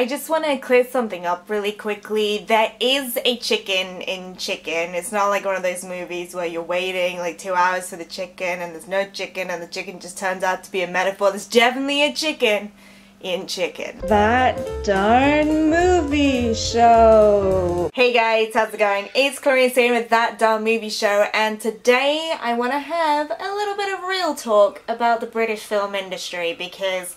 I just want to clear something up really quickly. There is a chicken in Chicken. It's not like one of those movies where you're waiting like 2 hours for the chicken and there's no chicken and the chicken just turns out to be a metaphor. There's definitely a chicken in Chicken. That darn movie show. Hey guys, how's it going? It's Korean Cinema with That Darn Movie Show, and today I want to have a little bit of real talk about the British film industry, because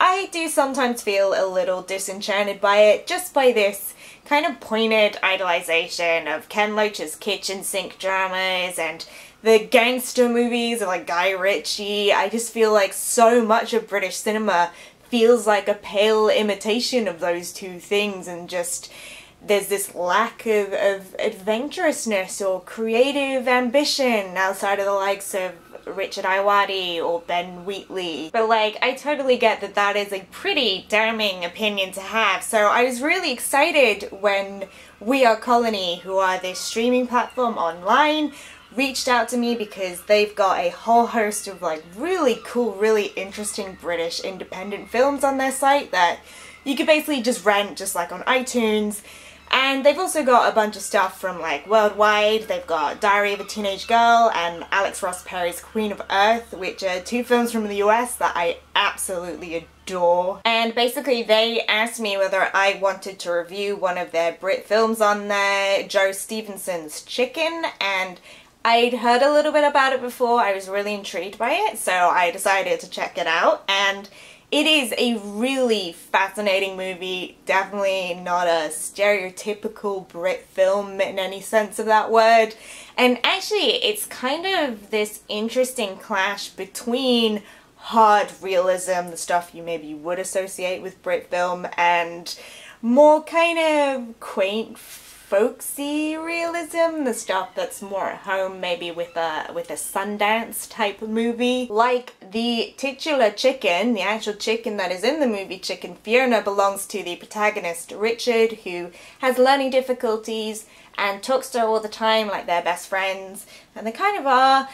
I do sometimes feel a little disenchanted by it, just by this kind of pointed idolization of Ken Loach's kitchen sink dramas and the gangster movies of like Guy Ritchie. I just feel like so much of British cinema feels like a pale imitation of those two things, and just there's this lack of adventurousness or creative ambition outside of the likes of Richard Ayoade or Ben Wheatley. But like, I totally get that that is a pretty damning opinion to have, so I was really excited when We Are Colony, who are this streaming platform online, reached out to me because they've got a whole host of like really cool, really interesting British independent films on their site that you could basically just rent just like on iTunes. And they've also got a bunch of stuff from like worldwide. They've got Diary of a Teenage Girl and Alex Ross Perry's Queen of Earth, which are two films from the US that I absolutely adore. And basically they asked me whether I wanted to review one of their Brit films on there, Joe Stevenson's Chicken, and I'd heard a little bit about it before. I was really intrigued by it, so I decided to check it out, and it is a really fascinating movie. Definitely not a stereotypical Brit film in any sense of that word. And actually, it's kind of this interesting clash between hard realism, the stuff you maybe would associate with Brit film, and more kind of quaint, folksy realism, the stuff that's more at home maybe with a Sundance type of movie. Like the titular chicken, the actual chicken that is in the movie Chicken, Fiona, belongs to the protagonist Richard, who has learning difficulties and talks to her all the time like they're best friends, and they kind of are.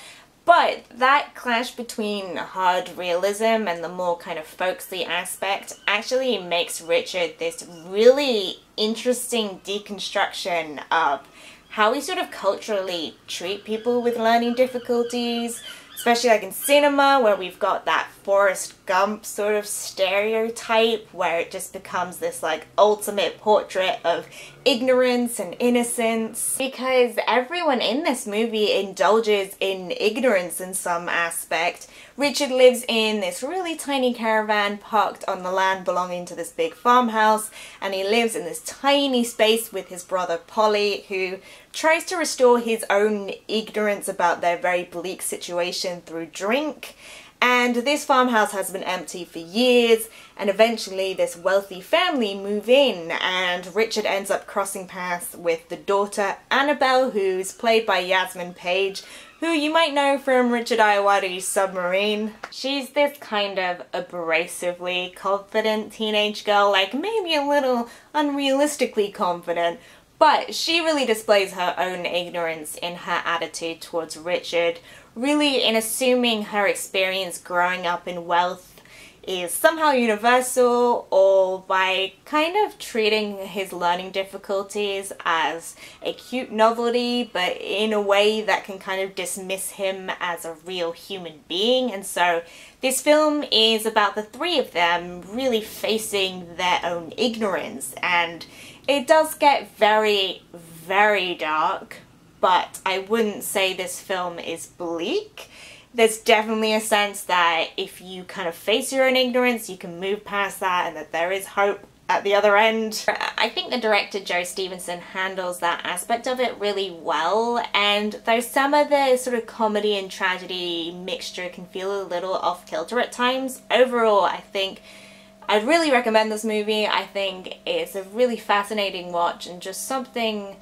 But that clash between hard realism and the more kind of folksy aspect actually makes Richard this really interesting deconstruction of how we sort of culturally treat people with learning difficulties, especially like in cinema, where we've got that Forrest Gump sort of stereotype where it just becomes this like ultimate portrait of ignorance and innocence. Because everyone in this movie indulges in ignorance in some aspect. Richard lives in this really tiny caravan parked on the land belonging to this big farmhouse, and he lives in this tiny space with his brother Polly, who tries to restore his own ignorance about their very bleak situation through drink. And this farmhouse has been empty for years, and eventually this wealthy family move in, and Richard ends up crossing paths with the daughter Annabelle, who's played by Yasmin Page, who you might know from Richard Ayoade's Submarine. She's this kind of abrasively confident teenage girl, like maybe a little unrealistically confident, but she really displays her own ignorance in her attitude towards Richard, really in assuming her experience growing up in wealth is somehow universal, or by kind of treating his learning difficulties as a cute novelty, but in a way that can kind of dismiss him as a real human being. And so this film is about the three of them really facing their own ignorance, and it does get very, very dark, but I wouldn't say this film is bleak. There's definitely a sense that if you kind of face your own ignorance, you can move past that, and that there is hope at the other end. I think the director Joe Stevenson handles that aspect of it really well, and though some of the sort of comedy and tragedy mixture can feel a little off-kilter at times, overall I think I'd really recommend this movie. I think it's a really fascinating watch and just something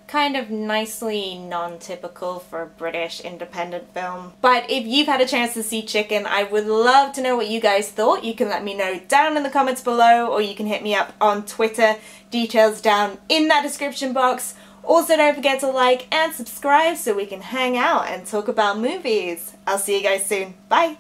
kind of nicely non-typical for a British independent film. But if you've had a chance to see Chicken, I would love to know what you guys thought. You can let me know down in the comments below, or you can hit me up on Twitter. Details down in that description box. Also, don't forget to like and subscribe so we can hang out and talk about movies. I'll see you guys soon. Bye!